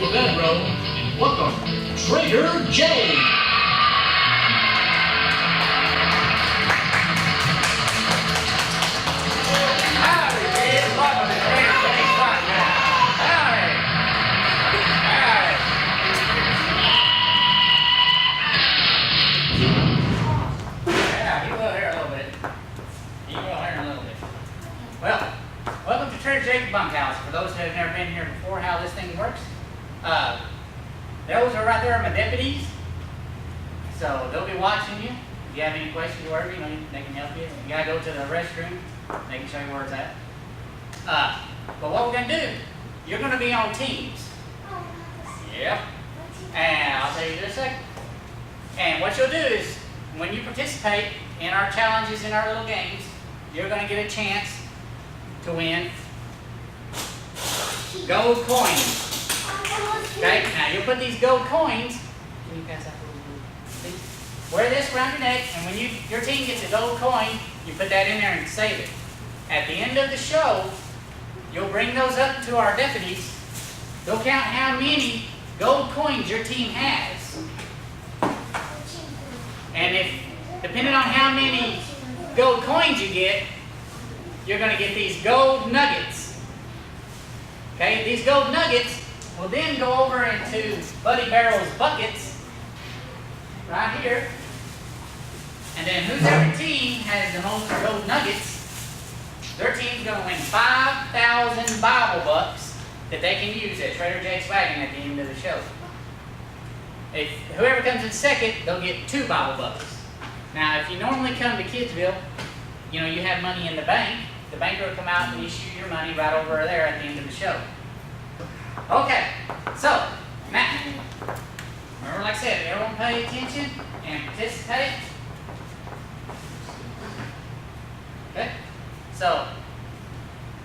Roll that roll. Welcome, Trader Joe. Well, welcome to Trader Bunkhouse. For those who have never been here before, how this thing works. Those are right there are my deputies. So they'll be watching you. If you have any questions or whatever, they can help you. If you gotta go to the restroom, they can show you where it's at. But what we're gonna do, you're gonna be on teams. Yep. And I'll tell you in a second. And what you'll do is, when you participate in our challenges, in our little games, you're gonna get a chance to win gold coins. Okay, now you'll put these gold coins, can you pass out please? Wear this around your neck, and when your team gets a gold coin, you put that in there and save it. At the end of the show, you'll bring those up to our deputies. They'll count how many gold coins your team has. And if, depending on how many gold coins you get, you're going to get these gold nuggets. Okay, these gold nuggets will then go over into Buddy Barrel's buckets right here. And then whoever team has the most gold nuggets, their team's going to win 5,000 Bible bucks that they can use at Trader Jake's Wagon at the end of the show. If whoever comes in second, they'll get 2 Bible bucks. Now, if you normally come to Kidsville, you have money in the bank. The banker will come out and issue your money right over there at the end of the show. Okay, so, now, remember like I said, everyone pay attention and participate. Okay, so,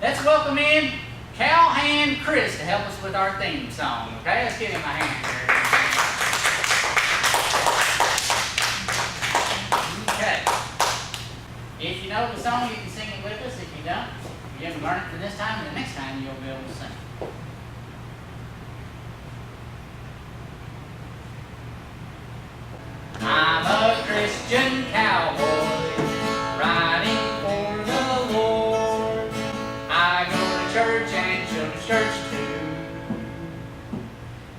let's welcome in Cowhand Chris to help us with our theme song. Okay, let's give him a hand here. Okay, if you know the song, you can sing it with us. If you don't, you haven't learned it for this time, and the next time you'll be able to sing. I'm a Christian cowboy, riding for the Lord. I go to church and children's church too.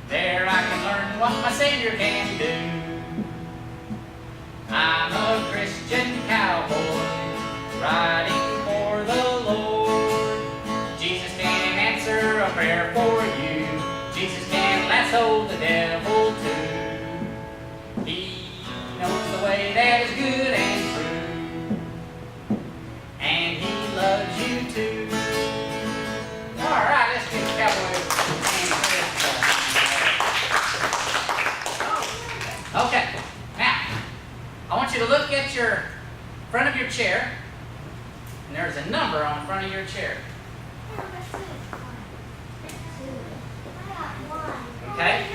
There I can learn what my Savior can do. I'm a Christian cowboy, riding for the Lord. Jesus can answer a prayer for you. Jesus can lasso the devil too. He knows the way that is good and true, and He loves you too. All right, let's get the cowboy and okay, now I want you to look at your front of your chair, and there's a number on the front of your chair. Okay?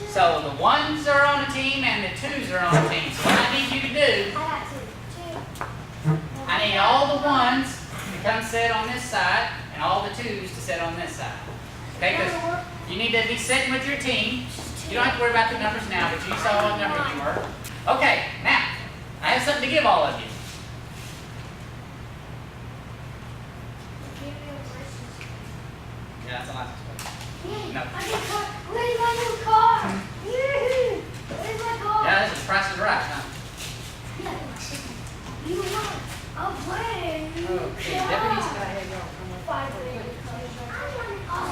So the 1s are on a team and the 2s are on a team. So what I need you to do, I need all the 1s to come sit on this side and all the 2s to sit on this side. Okay? Because you need to be sitting with your team. You don't have to worry about the numbers now, but you saw what number you were. Okay, now, I have something to give all of you. Yeah, that's the last one. No. Where's my new car? Where's my car? Yeah, this is Price is Right, huh? You want a plane? Okay, deputies, go ahead, go. I want a car.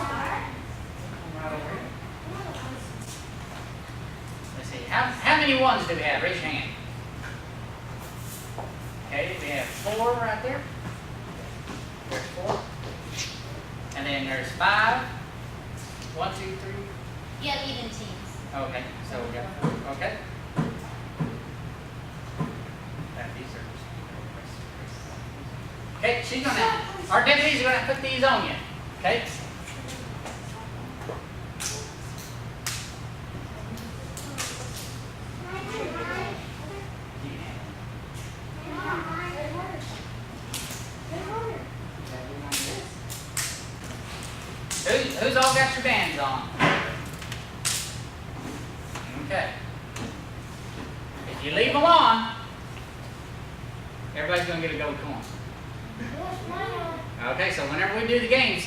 Right over here. Let's see, how many 1s do we have? Raise your hand. Okay, we have 4 right there. There's 4. And then there's 5. 1, 2, 3. You have even teams. Okay, so we got 4. Okay. Okay, our deputies are gonna put these on you. Okay? Who's all got your bands on? Okay. If you leave them on, everybody's going to get a gold coin. What's mine on? Okay, so whenever we do the games,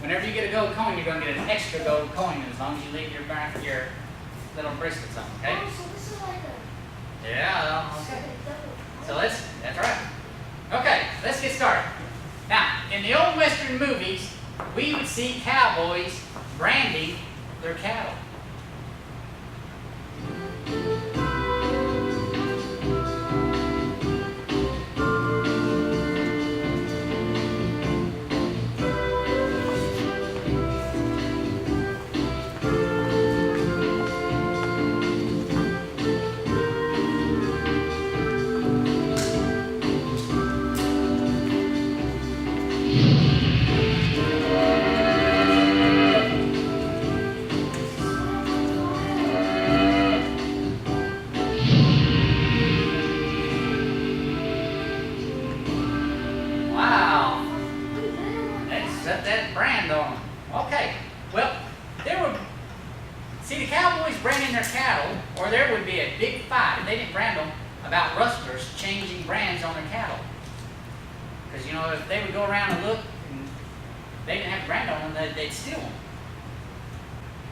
whenever you get a gold coin, you're going to get an extra gold coin as long as you leave your little bracelets on, okay? Oh, so this is like a, Yeah, it's okay. like a double. So that's right. Okay, let's get started. Now, in the old Western movies, we would see cowboys branding their cattle. Wow, let's set that brand on them. Okay, well, see the cowboys branding their cattle, or there would be a big fight if they didn't brand them about rustlers changing brands on their cattle. Because, you know, if they would go around and look and they didn't have a brand on them, they'd steal them.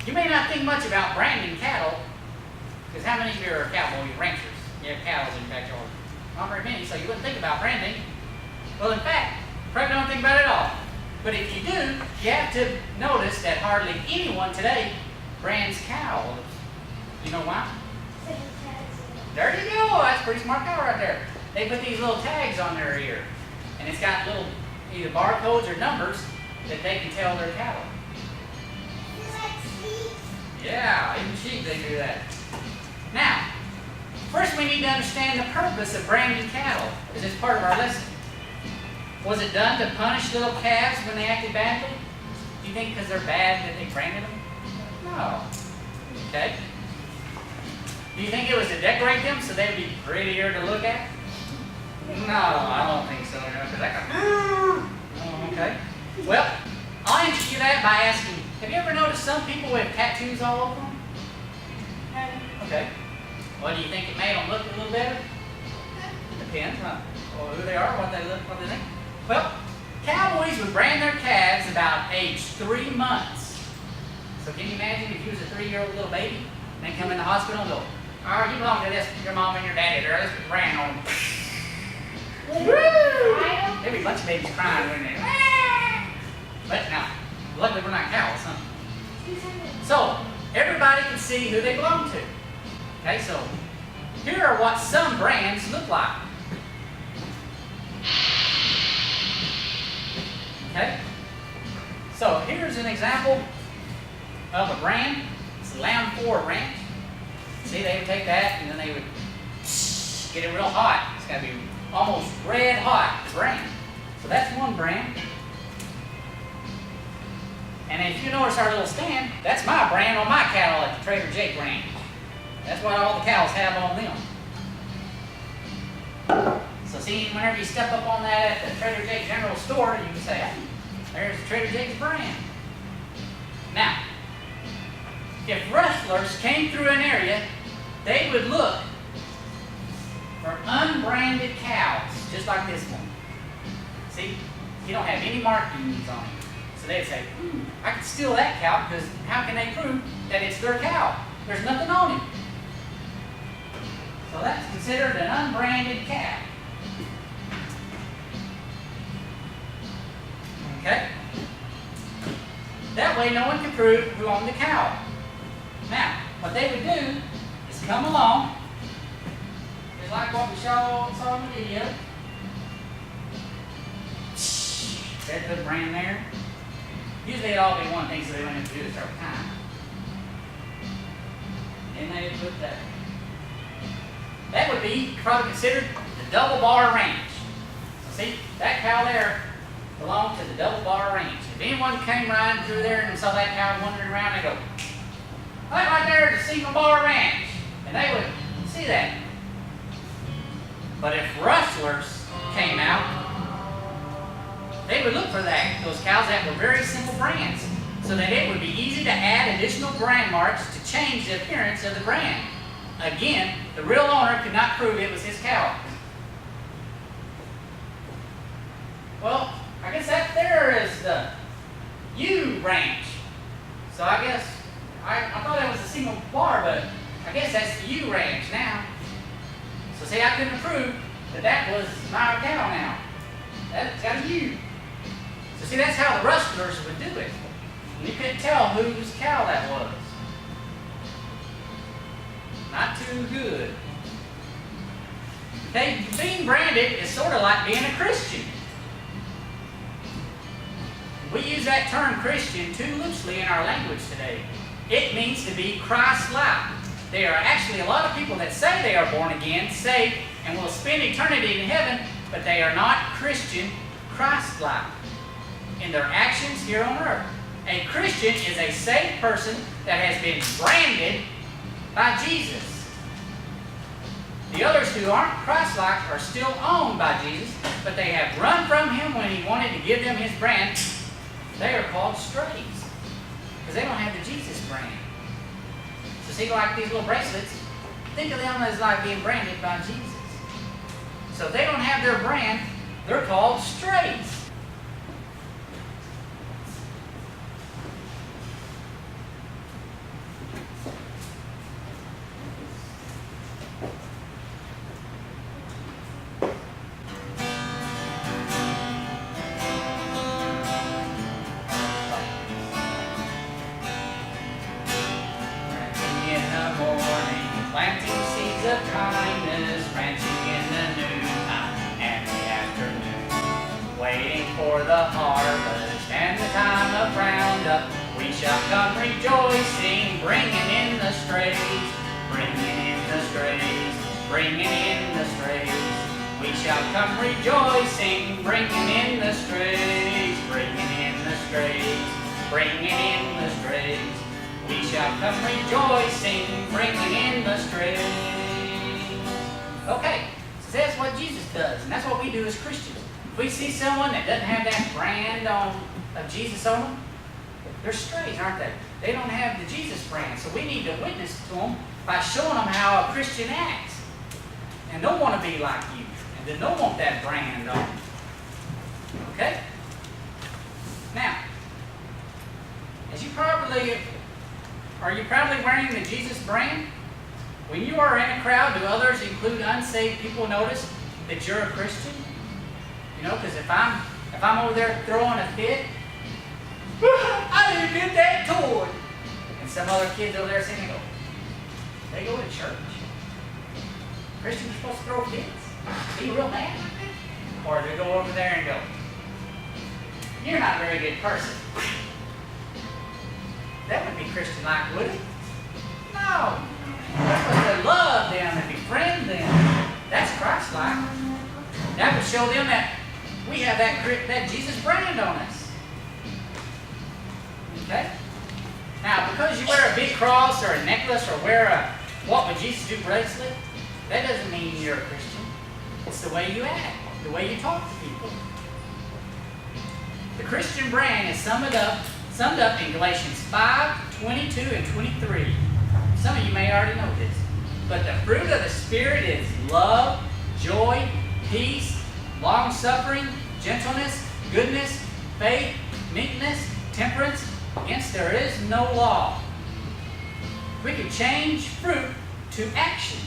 You may not think much about branding cattle, because how many of you are cowboy ranchers? You have cows in your backyard. Not very many, so you wouldn't think about branding. Well, in fact, you probably don't think about it at all. But if you do, you have to notice that hardly anyone today brands cows. You know why? There you go. That's a pretty smart cow right there. They put these little tags on their ear, and it's got little either barcodes or numbers that they can tell their cattle. Yeah, even sheep they do that. Now, first we need to understand the purpose of branding cattle, because it's part of our lesson. Was it done to punish little calves when they acted badly? Do you think because they're bad that they branded them? No. Okay. Do you think it was to decorate them so they'd be prettier to look at? No, I don't think so. Because that kind okay. Well, I'll answer you that by asking, have you ever noticed some people with tattoos all over them? Okay. Well, do you think it made them look a little better? Depends on who they are, what they look, what they think. Well, cowboys would brand their calves about age 3 months. So can you imagine if you was a 3-year-old little baby and they come in the hospital and go, all right, you belong to this, your mom and your daddy, there, let's put the brand on them. Woo! There'd be a bunch of babies crying, wouldn't there? But no, luckily we're not cows, huh? So, everybody can see who they belong to. Okay, so here are what some brands look like. Okay, so here's an example of a brand. It's Lamb4 Ranch. See, they would take that and then they would get it real hot. It's got to be almost red hot, the brand. So that's one brand. And if you notice our little stand, that's my brand on my cattle at the Trader Jake brand. That's what all the cows have on them. So see, whenever you step up on that at the Trader Jake General Store, you can say, hey, there's the Trader Jake's brand. Now, if rustlers came through an area, they would look for unbranded cows, just like this one. See, you don't have any markings on it. So they'd say, I could steal that cow because how can they prove that it's their cow? There's nothing on it. So that's considered an unbranded cow. Okay? That way no one can prove who owned the cow. Now, what they would do is come along, just like what we saw in the video. There's the brand there. Usually it all be one thing, so they wouldn't have to do this every time. And they would put that. That would be probably considered the double bar range. So see, that cow there belonged to the double bar range. If anyone came riding through there and saw that cow wandering around, they go, that right there is a single bar ranch. And they would see that. But if rustlers came out, they would look for those cows that were very simple brands, so that it would be easy to add additional brand marks to to change the appearance of the brand. Again, the real owner could not prove it was his cow. Well, I guess that there is the U Ranch. So I guess, I thought that was a single bar, but I guess that's the U Ranch now. So see, I couldn't prove that that was my cow now. That's got a U. So see, that's how the rustlers would do it. You couldn't tell whose cow that was. Not too good. Okay, being branded is sort of like being a Christian. We use that term Christian too loosely in our language today. It means to be Christ-like. There are actually a lot of people that say they are born again, saved, and will spend eternity in heaven, but they are not Christian, Christ-like in their actions here on earth. A Christian is a saved person that has been branded by Jesus. The others who aren't Christ-like are still owned by Jesus, but they have run from Him when He wanted to give them His brand. They are called strays because they don't have the Jesus brand. So see, like these little bracelets, think of them as like being branded by Jesus. So if they don't have their brand, they're called strays. Planting seeds of kindness, ranching in the noontime and the afternoon, waiting for the harvest and the time of roundup. We shall come rejoicing, bringing in the strays, bringing in the strays, bringing in the strays. We shall come rejoicing, bringing in the strays, bringing in the strays, bringing in the strays. We shall come rejoicing, bringing in the strays. Okay, so that's what Jesus does, and that's what we do as Christians. If we see someone that doesn't have that brand of Jesus on them, they're strays, aren't they? They don't have the Jesus brand, so we need to witness to them by showing them how a Christian acts. And don't want to be like you, and they don't want that brand on them. Okay? Now, are you proudly wearing the Jesus brand? When you are in a crowd, do others, include unsaved people, notice that you're a Christian? You know, because if I'm over there throwing a fit, I didn't get that toy, and some other kids over there singing, they go to church. Christians are supposed to throw fits, be real mad, or they go over there and go, you're not a very good person. That would be Christian-like, would it? No. We're supposed to love them and befriend them. That's Christ-like. That would show them that we have that Jesus brand on us. Okay? Now, because you wear a big cross or a necklace or wear a what would Jesus do bracelet, that doesn't mean you're a Christian. It's the way you act, the way you talk to people. The Christian brand is summed up in Galatians 5, 22 and 23. Some of you may already know this. But the fruit of the Spirit is love, joy, peace, long-suffering, gentleness, goodness, faith, meekness, temperance. Against there is no law. We can change fruit to action.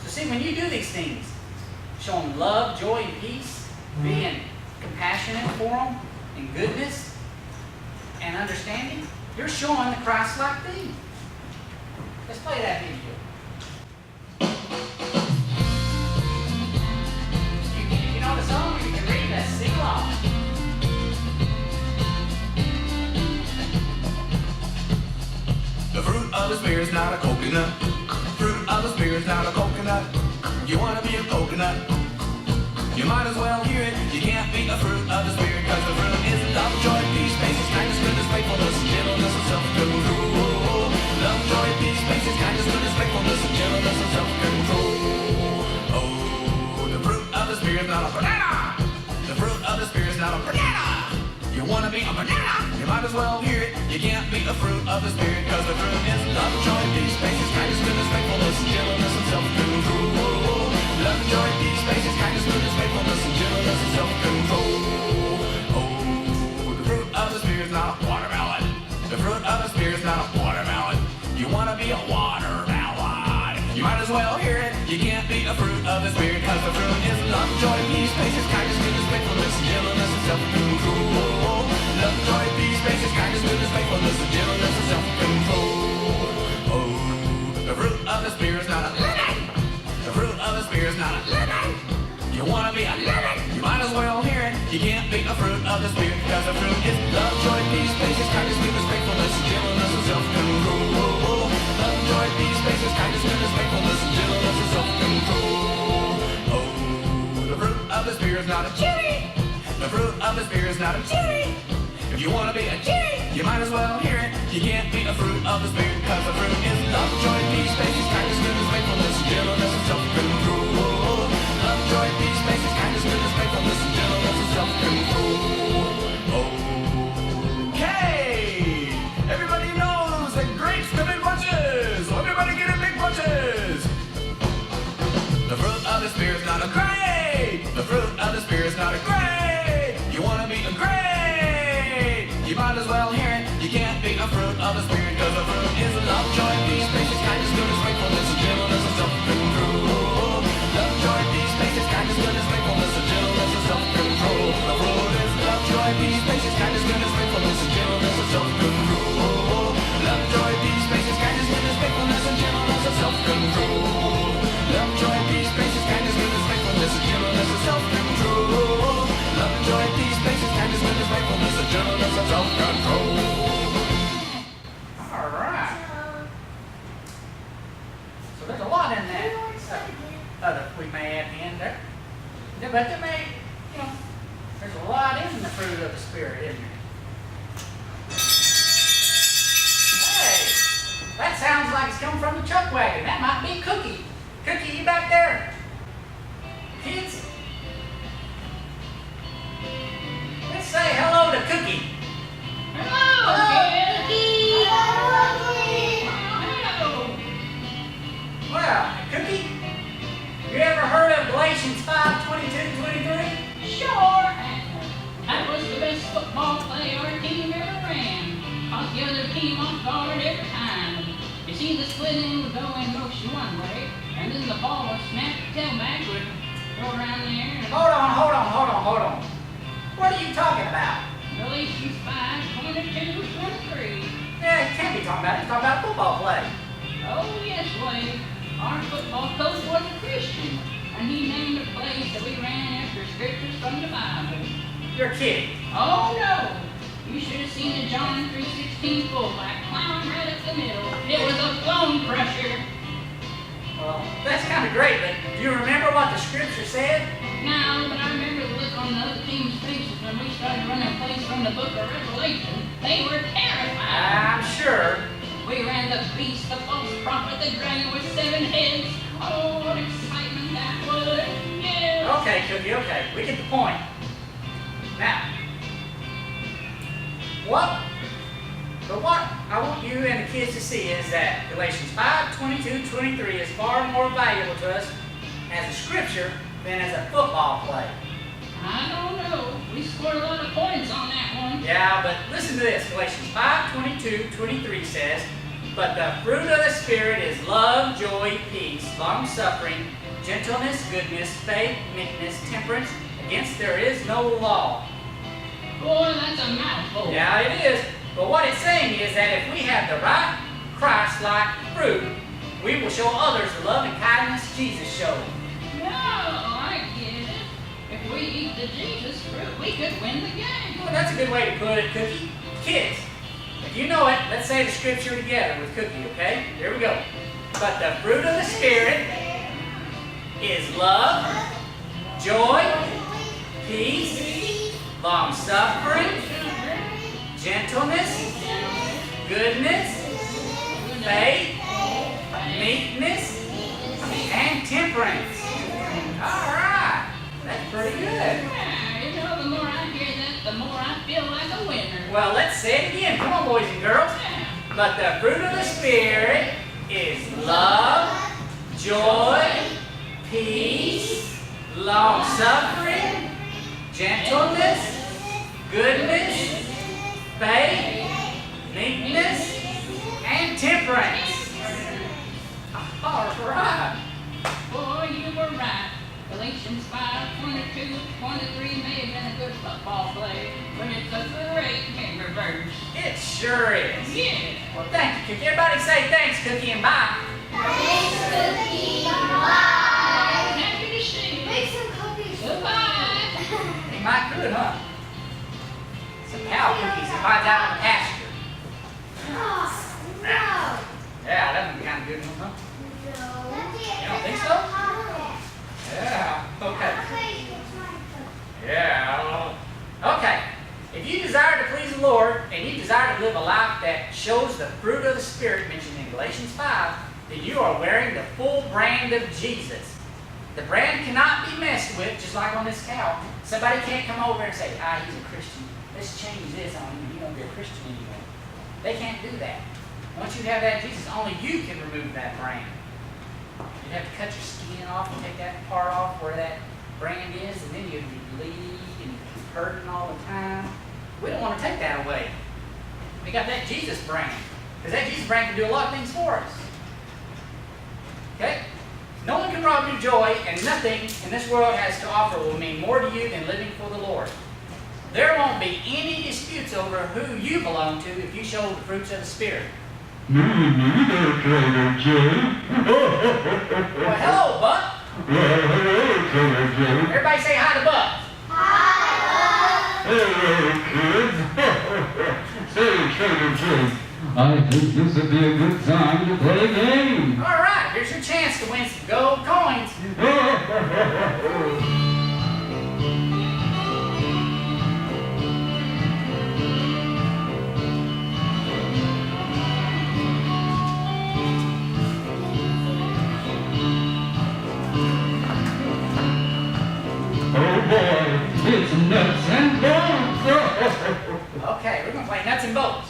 So see, when you do these things, showing love, joy, and peace, being compassionate for them, and goodness, and understanding, you're showing the Christ-like thing. Let's play that video. If you know the song, you can read that, sing along. The fruit of the Spirit's not a coconut. Fruit of the Spirit's not a coconut. You want to be a coconut? You might as well hear it. You can't be a fruit of the Spirit, because the fruit is love, joy, peace, patience, kindness, goodness, faithfulness, gentleness, and self-control. Love, joy, peace, patience, kindness, goodness, faithfulness, and gentleness, and self-control. Oh, the fruit of the Spirit's not a banana. The fruit of the Spirit's not a banana. You want to be a banana? You might as well hear it. You can't be a fruit of the Spirit, because the fruit is love, joy, Spirit's not a watermelon. You wanna be a watermelon. You might as well hear it. You can't be a fruit of the Spirit, cause the fruit is love, joy, peace, patience, kindness, goodness, faithfulness, gentleness, and self-control. Love, joy, peace, patience, kindness, goodness, faithfulness, and gentleness, and self-control. Oh, the fruit of the Spirit's not a lemon. The fruit of the Spirit's not a lemon. You wanna be a lemon? You might as well hear it. You can't be a fruit of the Spirit, because the fruit is love, joy, peace, patience, kindness, goodness, faithfulness, gentleness, and self-control. Love, joy, peace, patience, kindness, goodness, faithfulness, gentleness, and self-control. Oh, the fruit of the Spirit's not a cherry. The fruit of the Spirit's not a cherry. If you wanna be a cherry, you might as well hear it. You can't be a fruit of the Spirit, because the fruit is love, joy, peace, patience, kindness, goodness, faithfulness, gentleness, and self-control. Love, joy, peace, patience, kindness, goodness, faithfulness, gentleness, and self-control. Okay, everybody knows that grapes come in bunches, so everybody get in big bunches. The fruit of the Spirit's not a grape. The fruit of the Spirit's not a grape. You wanna be a grape? You might as well hear it. You can't be a fruit of the Spirit, cause the fruit is love, joy, peace, patience, kindness, goodness, faithfulness, gentleness, and self-control. Love, joy, peace, patience, kindness, goodness, faithfulness, gentleness, and self-control. The fruit is love, joy, peace, patience, kindness, goodness, faithfulness, gentleness, and self-control. Love, joy, peace, patience, kindness, goodness, faithfulness, and gentleness, and self-control. Love, joy, peace, patience, kindness, goodness, faithfulness, gentleness, and self-control. Love, joy, peace, patience, kindness, goodness, faithfulness, gentleness, and self-control. All right. So there's a lot in that. Other we may add in there. Yeah, but there may, there's a lot in the fruit of the Spirit, isn't there? Hey, that sounds like it's coming from the chuck wagon. That might be Cookie. Cookie, you back there? Kids? Let's say hello to Cookie. Hello, Well, Cookie, you ever heard of Galatians 5:22-23? Sure. That was the best football play our team ever ran. Caught the other team off guard every time. You see, the split end would go in motion one way, and then the ball would snap the tailback would go around there. And Hold on. What are you talking about? Galatians 5:22-23. Yeah, you can't be talking about it. You're talking about a football play. Oh yes, Wade. Our football coach was a Christian, and he named a place that we ran after scriptures from the Bible. You're kidding. Oh no! You should have seen the John 3:16 fullback plowing right up the middle. It was a bone crusher. Well, that's kind of great, but do you remember what the scripture said? No, but I remember the look on the other team's faces when we started running plays from the book of Revelation. They were terrified. I'm sure. We ran the beast, the false prophet, the dragon with 7 heads. Oh, what excitement that was! Yeah. Okay, Cookie, okay. We get the point. Now, what I want you and the kids to see is that Galatians 5:22-23 is far more valuable to us as a scripture than as a football play. I don't know. We scored a lot of points on that one. Yeah, but listen to this. Galatians 5:22-23 says, "But the fruit of the Spirit is love, joy, peace, long-suffering, gentleness, goodness, faith, meekness, temperance. Against there is no law." Boy, that's a mouthful. Yeah, it is. But what it's saying is that if we have the right Christ-like fruit, we will show others the love and kindness Jesus showed. No, I get it. If we eat the Jesus fruit, we could win the game. Well, that's a good way to put it, Cookie. Kids, if you know it, let's say the scripture together with Cookie, okay? Here we go. But the fruit of the Spirit is love, joy, peace, long-suffering, gentleness, goodness, faith, meekness, and temperance. All right, that's pretty good. Yeah, the more I hear that, the more I feel like a winner. Well, let's say it again. Come on, boys and girls. But the fruit of the Spirit is love, joy, peace, long-suffering, gentleness, goodness, faith, meekness, Sure is. Yeah. Well, thank you, Cookie. Everybody say thanks, Cookie, and bye. Thanks, Cookie. Bye. Happy to see you. Make some cookies. Goodbye. They might could, huh? Some cow cookies that finds out on the pasture. Oh, no. Yeah, that would be kind of good, huh? You don't think so? Yeah, okay. Yeah, okay. If you desire to please the Lord and you desire to live a life that shows the fruit of the Spirit mentioned in Galatians 5, then you are wearing the full brand of Jesus. The brand cannot be messed with, just like on this cow. Somebody can't come over and say, he's a Christian. Let's change this on him. He won't be a Christian anymore. They can't do that. Once you have that Jesus, only you can remove that brand. You'd have to cut your skin off and take that part off where that brand is, and then you'd be bleeding and hurting all the time. We don't want to take that away. We got that Jesus brand, because that Jesus brand can do a lot of things for us. Okay? No one can rob your joy, and nothing in this world has to offer will mean more to you than living for the Lord. There won't be any disputes over who you belong to if you show the fruits of the Spirit. Me neither, Trader Jay. Well, hello, Buck. Hello, Trader Jay. Everybody say hi to Buck. Hello, kids. Say, Trader Jay, I think this would be a good time to play a game. All right, here's your chance to win some gold coins. Oh boy, it's nuts and bolts. Okay, we're going to play nuts and bolts.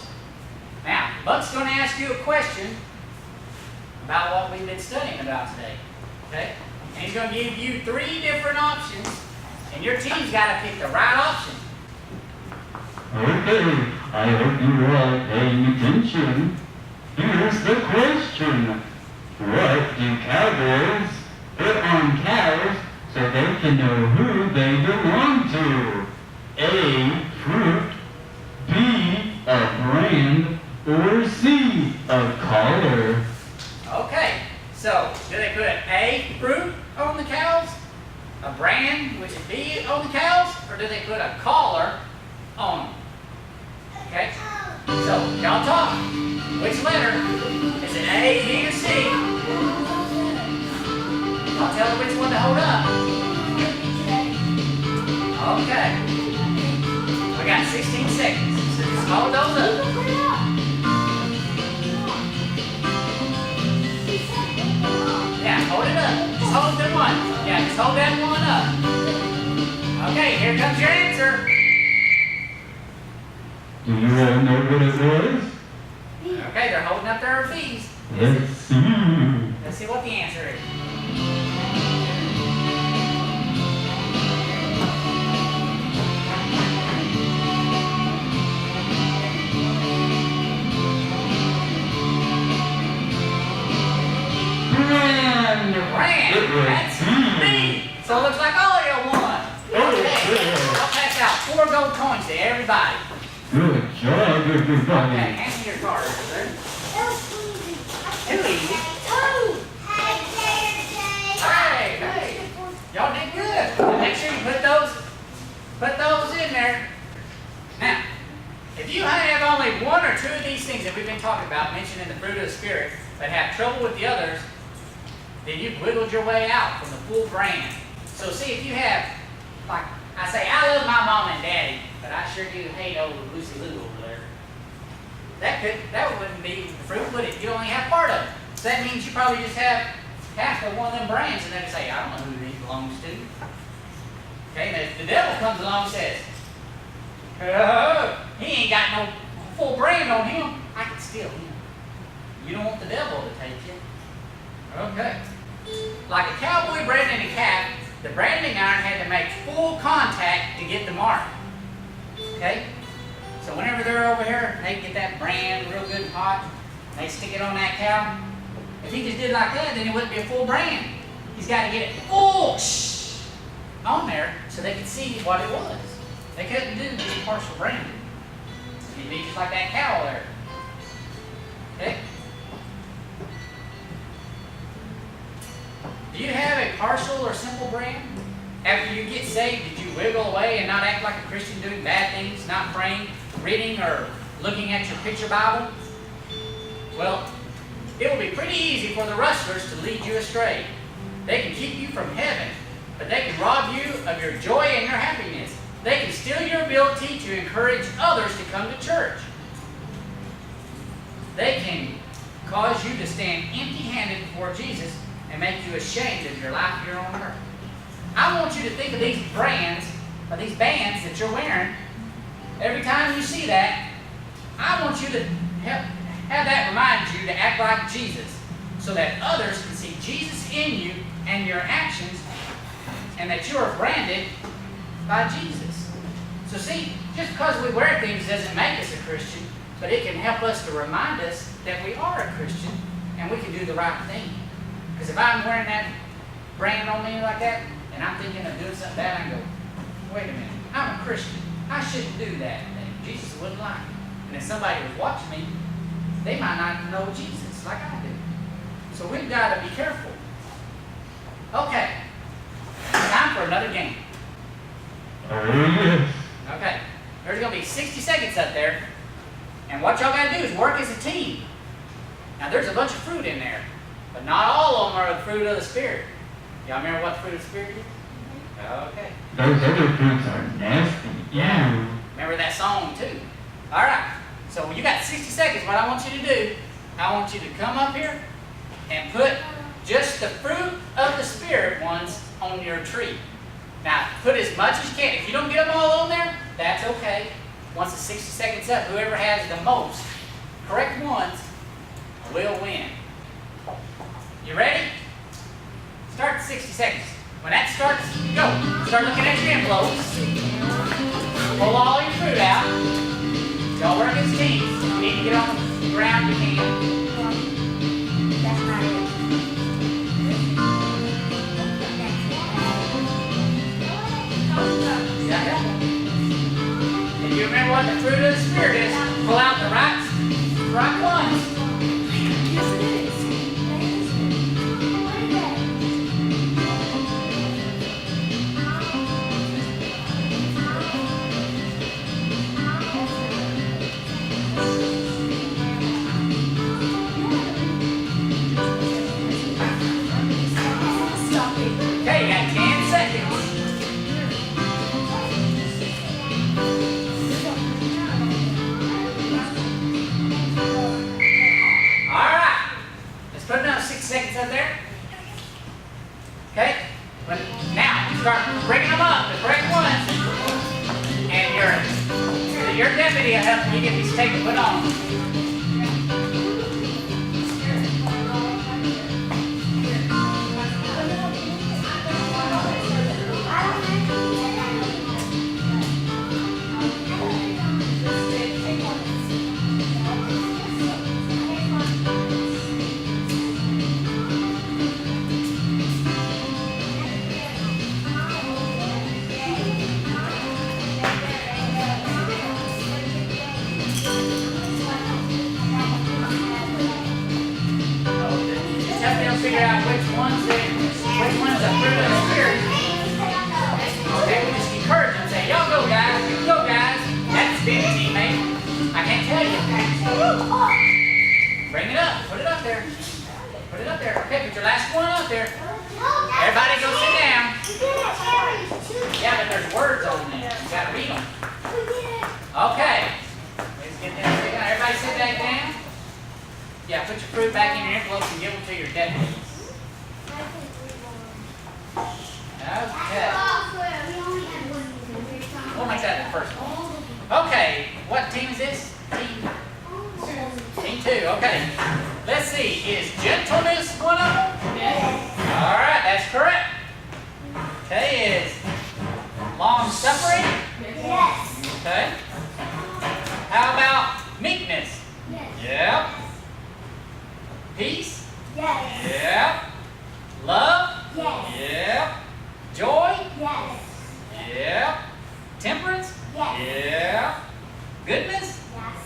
Now, Buck's going to ask you a question about what we've been studying about today. Okay? And he's going to give you 3 different options, and your team's got to pick the right option. Okay, I hope you're all paying attention. Here's the question. What do cowboys put on cows so they can know who they belong to? A, fruit, B, a brand, or C, a collar? Okay, so do they put A, fruit on the cows, a brand, which is B, on the cows, or do they put a collar on them? Okay, so y'all talk. Which letter? Is it A, B, or C? I'll tell her which one to hold up. Okay. We got 16 seconds. So just hold those up. Yeah, hold it up. Just hold that one. Yeah, just hold that one up. Okay, here comes your answer. Do you all know what it was? Okay, they're holding up their B's. Let's see. Let's see what the answer is. Brand. That's B. So it looks like all of you won. Okay. I'll pass out 4 gold coins to everybody. Good job, everybody. Okay, hand me your card, sir. Too easy. Hey. Y'all did good. And make sure you put those in there. Now, if you have only 1 or 2 of these things that we've been talking about, mentioned in the fruit of the Spirit, but have trouble with the others, then you've wiggled your way out from the full brand. So see, if you have, like I say, I love my mom and daddy, but I sure do hate old Lucy Lou over there. That wouldn't be the fruit, would it? You only have part of it. So that means you probably just have half of one of them brands, and then say, I don't know who these belongs to. Okay, and if the devil comes along and says, oh, he ain't got no full brand on him, I can steal him. You don't want the devil to take you. Okay. Like a cowboy branding a cat, the branding iron had to make full contact to get the mark. Okay? So whenever they're over here, they get that brand real good and hot, they stick it on that cow. If he just did like that, then it wouldn't be a full brand. He's got to get it full on there so they could see what it was. They couldn't do just partial branding. You'd be just like that cow there. Okay? Do you have a partial or simple brand? After you get saved, did you wiggle away and not act like a Christian, doing bad things, not praying, reading, or looking at your picture Bible? Well, it will be pretty easy for the rustlers to lead you astray. They can keep you from heaven, but they can rob you of your joy and your happiness. They can steal your ability to encourage others to come to church. They can cause you to stand empty-handed before Jesus and make you ashamed of your life here on earth. I want you to think of these brands, or these bands that you're wearing. Every time you see that, I want you to have that remind you to act like Jesus, so that others can see Jesus in you and your actions, and that you are branded by Jesus. So see, just because we wear things doesn't make us a Christian, but it can help us to remind us that we are a Christian and we can do the right thing. Because if I'm wearing that brand on me like that, and I'm thinking of doing something bad, I go, wait a minute, I'm a Christian. I shouldn't do that thing. Jesus wouldn't like it. And if somebody was watching me, they might not know Jesus like I do. So we've got to be careful. Okay, time for another game. Okay, there's going to be 60 seconds up there. And what y'all got to do is work as a team. Now there's a bunch of fruit in there, but not all of them are the fruit of the Spirit. Y'all remember what the fruit of the Spirit is? Okay. Those other fruits are nasty. Yeah. Remember that song too. All right. So when you got 60 seconds, what I want you to do, I want you to come up here and put just the fruit of the Spirit ones on your tree. Now, put as much as you can. If you don't get them all on there, that's okay. Once the 60 seconds up, whoever has the most correct ones will win. You ready? Start 60 seconds. When that starts, go. Start looking at your envelopes. Pull all your fruit out. Don't work as teams. If you need to get on the ground, you can. That's not it. If you remember what the fruit of the Spirit is, pull out the right ones. Yes, it is. Okay, you got 10 seconds. Let's put another 6 seconds up there. Okay? Now, start bringing them up, the correct ones. And your deputy will help you get these tape and put on. Figure out which ones are fruit of the Spirit. Okay, we just encourage them. Say, y'all go guys, you go guys. That's being a teammate. I can't tell you. Bring it up. Put it up there. Put it up there. Okay, put your last one up there. Everybody go sit down. Yeah, but there's words on there. You gotta read them. Okay. Let's get that. Everybody sit back down. Yeah, put your fruit back in your envelopes and give them to your deputies. Okay. We'll make that the first one. Okay, what team is this? Team 2, okay. Let's see, is gentleness one of them? Yes. All right, that's correct. Okay, is long suffering? Yes. Okay. How about meekness? Yes. Yep. Peace? Yes. Yep. Love? Yes. Yep. Joy? Yes. Yep. Temperance? Yes. Yep. Goodness? Yes.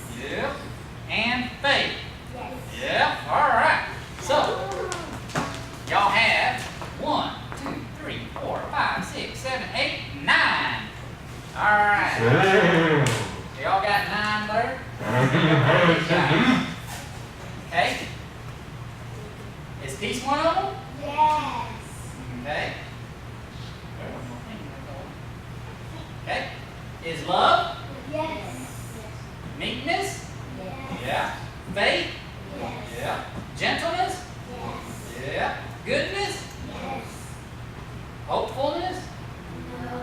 Okay? Is peace one of them? Yes. Okay. Okay. Is love? Yes. Meekness? Yes. Yeah. Faith? Yes. Yeah. Gentleness? Yes. Yeah. Goodness? Yes. Hopefulness? No.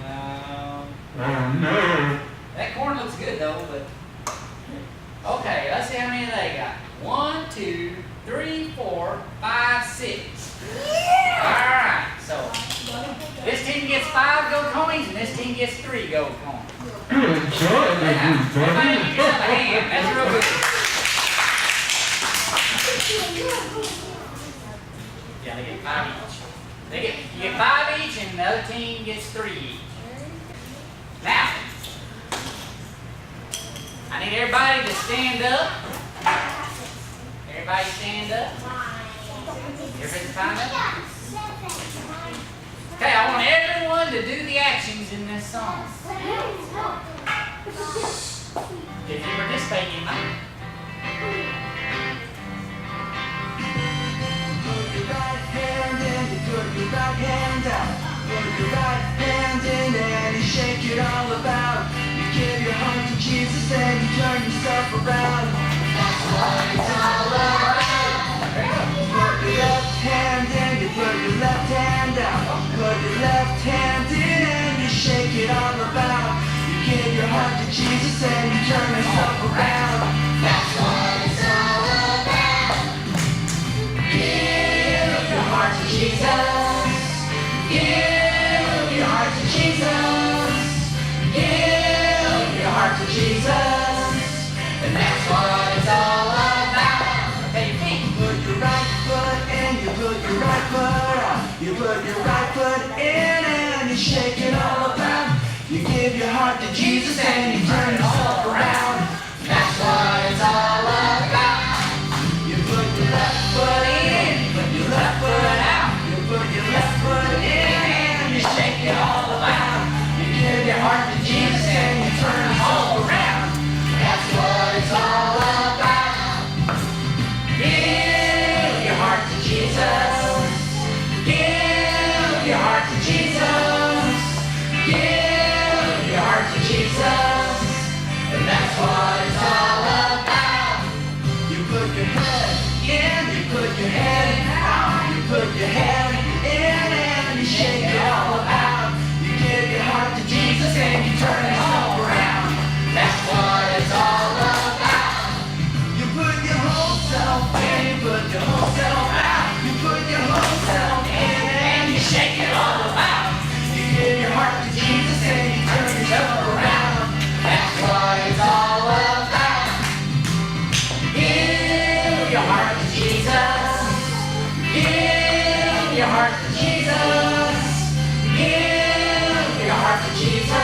No. Oh no. That corn looks good though, but okay, let's see how many they got. 1, 2, 3, 4, 5, 6. Yeah. Alright, so this team gets 5 gold coins and this team gets 3 gold coins. Good job, Yeah. Everybody give yourself a everybody. hand. That's real good. Yeah, they get 5 each. You get 5 each and the other team gets 3 each. Now, I need everybody to stand up. Everybody stand up. Everybody stand up. Okay, I want everyone to do the actions in this song. If you participate, you might. Put your right hand in, you put your right hand out. Put your right hand in and you shake it all about. You give your heart to Jesus and you turn yourself around. That's what it's all about. Put your left hand in, you put your left hand out. Put your left hand in and you shake it all about. You give your heart to Jesus and you turn yourself around. That's what it's all about. Give your heart to Jesus. Give your heart to Jesus. Give your heart to Jesus. And that's what it's all about. Okay, your feet. Put your right foot in, you put your right foot out. You put your right foot in and you shake it all about. You give your heart to Jesus and you turn yourself around. That's what it's all about. You put your left foot in, you put your left foot out. You put your left foot in and you shake it all about. You give your heart to Jesus and you turn it all around. That's what it's all about. Give your heart to Jesus. Give your heart to Jesus. Give your heart to Jesus. And that's what it's all about. You put your head in, you put your head out. You put your head in and you shake it all about. You give your heart to Jesus and you turn it all around. That's what it's all about. You put your whole self in, you put your whole self out. You put your whole self in and you shake it all about. You give your heart to Jesus and you turn yourself around. That's what it's all about. Give your heart to Jesus. Give your heart to Jesus. Give your heart to Jesus.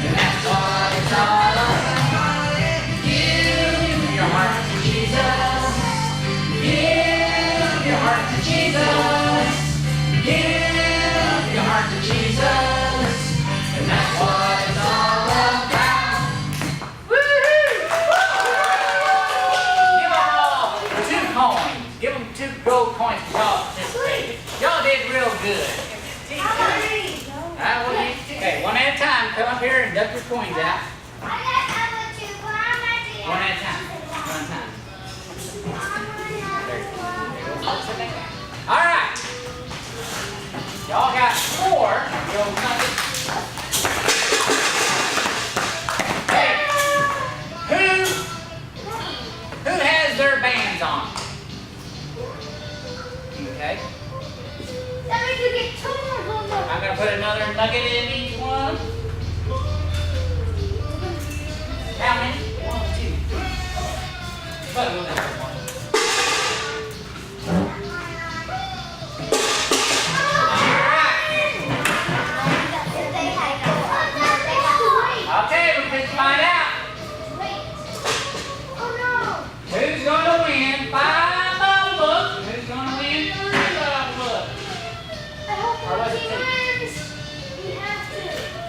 And that's what it's all about. Give your heart to Jesus. Give your heart to Jesus. Give your heart to Jesus. And that's what it's all about. Give them all 2 coins. Give them 2 gold coins for y'all participated. Y'all did real good. Okay, one at a time. Come up here and duck your coins out. One at a time. One at a time. All right. Y'all got 4 gold nuggets. Hey, who has their bands on? Okay. I'm gonna put another nugget in each one. How many? 1, 2, 3. But we'll never one. Okay, we're going to find out. Who's gonna win 5 bubble books? Who's gonna win 3 bubble books? Or was it 2?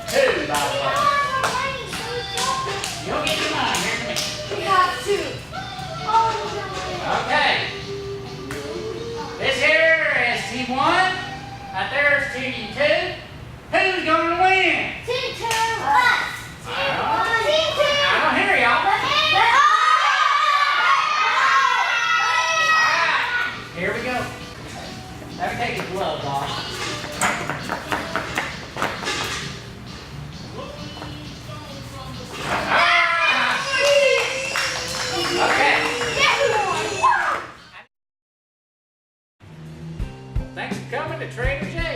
2 bubble books. You don't get your money. Here, come here. We have 2. Oh, team 1. Out there's team 2. Who's gonna win? Team 2. Us. Team 1. Team 2. I don't hear y'all. Alright, here we go. Let me take his gloves off. Okay. Thanks for coming to Trader J's.